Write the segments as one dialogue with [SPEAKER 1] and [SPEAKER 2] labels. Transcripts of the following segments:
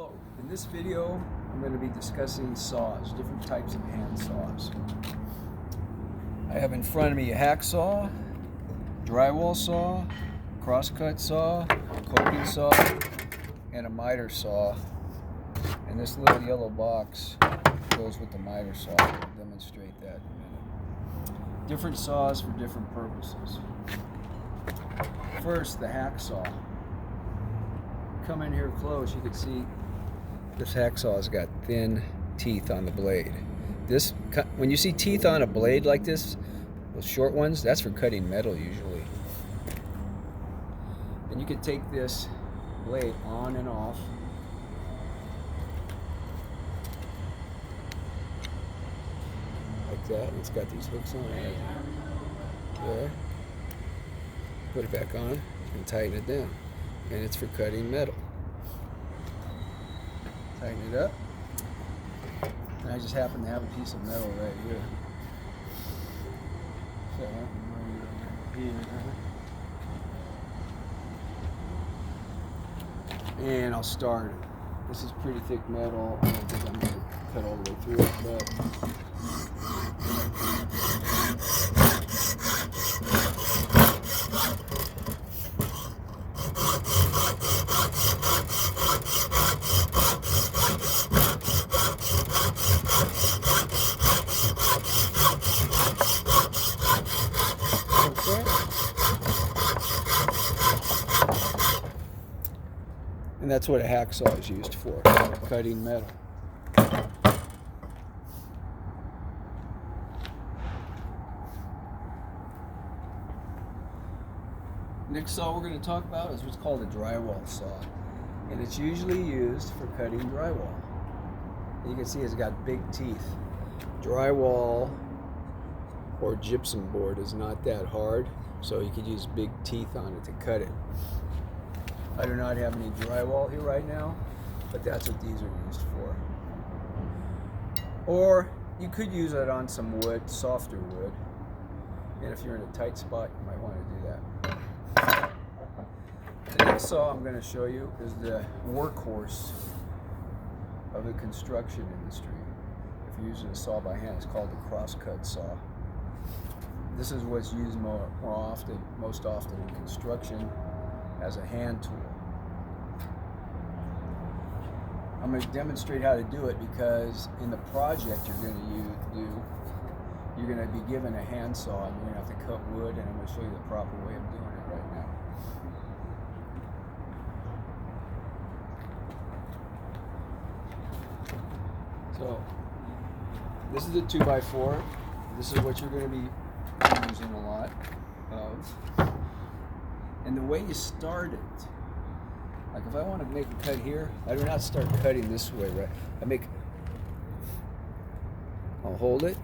[SPEAKER 1] Hello, in this video I'm going to be discussing saws, different types of hand saws. I have in front of me a hacksaw, drywall saw, crosscut saw, coping saw, and a miter saw. And this little yellow box goes with the miter saw. I'll demonstrate that in a minute. Different saws for different purposes. First, the hacksaw. Come in here close, you can see this hacksaw's got thin teeth on the blade. When you see teeth on a blade like this, those short ones, that's for cutting metal usually. And you can take this blade on and off. Like that. It's got these hooks on it. There. Put it back on and tighten it down. And it's for cutting metal. Tighten it up. And I just happen to have a piece of metal right here. And I'll start it. This is pretty thick metal. I don't think I'm going to cut all the way through it, but and that's what a hacksaw is used for, cutting metal. Next saw we're going to talk about is what's called a drywall saw. And it's usually used for cutting drywall. And you can see it's got big teeth. Drywall or gypsum board is not that hard, so you could use big teeth on it to cut it. I do not have any drywall here right now, but that's what these are used for. Or you could use it on some wood, softer wood. And if you're in a tight spot, you might want to do that. The next saw I'm going to show you is the workhorse of the construction industry. If you're using a saw by hand, it's called the crosscut saw. This is what's used most often in construction as a hand tool. I'm going to demonstrate how to do it because in the project you're going to do, you're going to be given a handsaw and you're going to have to cut wood, and I'm going to show you the proper way of doing it right now. So this is a 2x4. This is what you're going to be using a lot of. And the way you start it, like if I want to make a cut here, I do not start cutting this way, right? I'll hold it.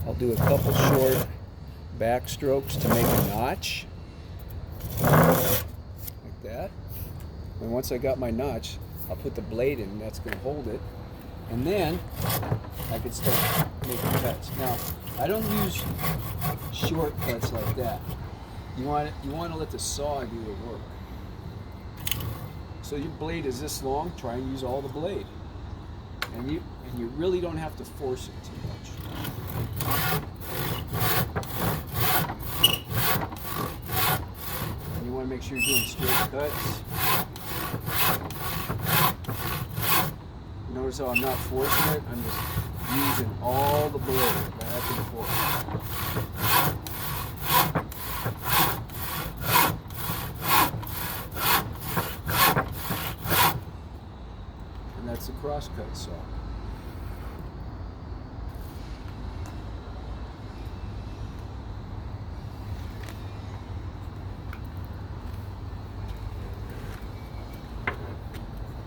[SPEAKER 1] I'll do a couple short back strokes to make a notch. Like that. And once I got my notch, I'll put the blade in, and that's going to hold it. And then I can start making cuts. Now, I don't use shortcuts like that. You want to let the saw do the work. So your blade is this long, try and use all the blade. And you really don't have to force it too much. And you want to make sure you're doing straight cuts. Notice how I'm not forcing it, I'm just using all the blade back and forth. And that's the crosscut saw.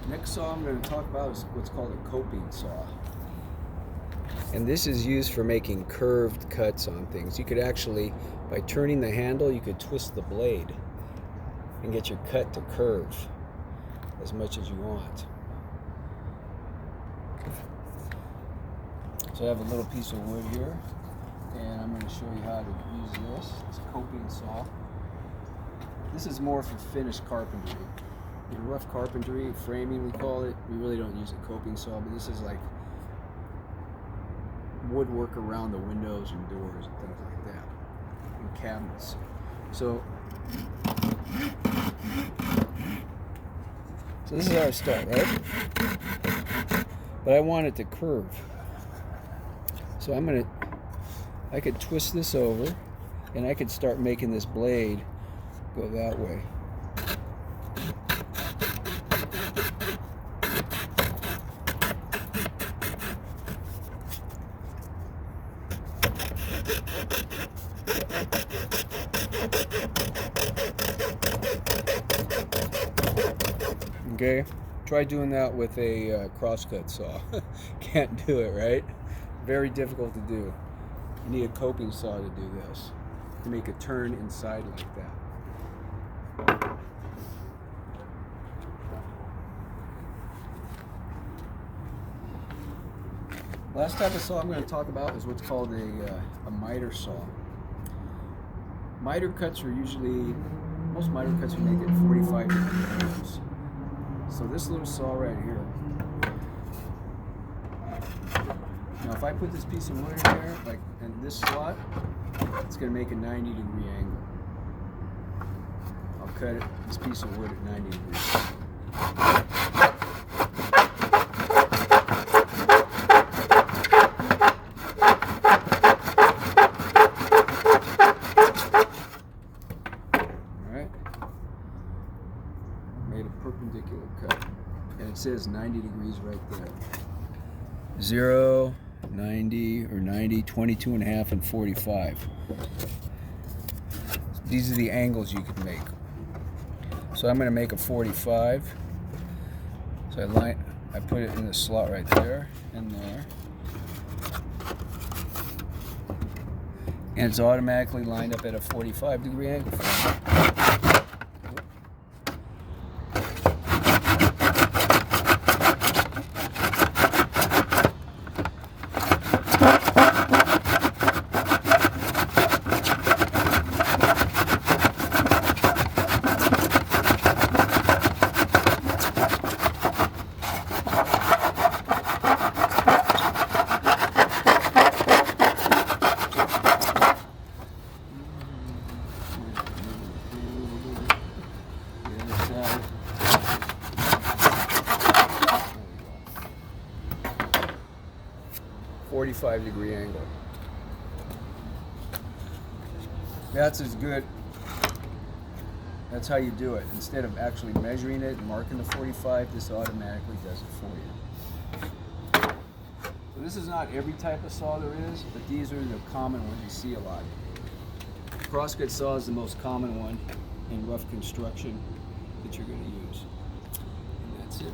[SPEAKER 1] Next saw I'm going to talk about is what's called a coping saw. And this is used for making curved cuts on things. You could actually, by turning the handle, you could twist the blade and get your cut to curve as much as you want. So I have a little piece of wood here, and I'm going to show you how to use this. It's a coping saw. This is more for finished carpentry. in rough carpentry, framing we call it, we really don't use a coping saw, but this is like woodwork around the windows and doors and things like that, and cabinets. So this is how I start, right? But I want it to curve. So I could twist this over and I could start making this blade go that way. Okay, try doing that with a crosscut saw. Can't do it, right? Very difficult to do. You need a coping saw to do this, to make a turn inside like that. Last type of saw I'm going to talk about is what's called a miter saw. Miter cuts are usually, most miter cuts are make at 45 degrees. So this little saw right here, now if I put this piece of wood in there, like in this slot, it's going to make a 90-degree angle. I'll cut this piece of wood at 90 degrees. Made a perpendicular cut, and it says 90 degrees right there. 0, 90, or 90, 22 and a half, and 45. These are the angles you can make. So I'm going to make a 45. So I put it in the slot right there and there, and it's automatically lined up at a 45-degree angle for me. side. 45-degree angle. That's as good. That's how you do it. Instead of actually measuring it and marking the 45, this automatically does it for you. So this is not every type of saw there is, but these are the common ones you see a lot. Crosscut saw is the most common one in rough construction that you're going to use. And that's it.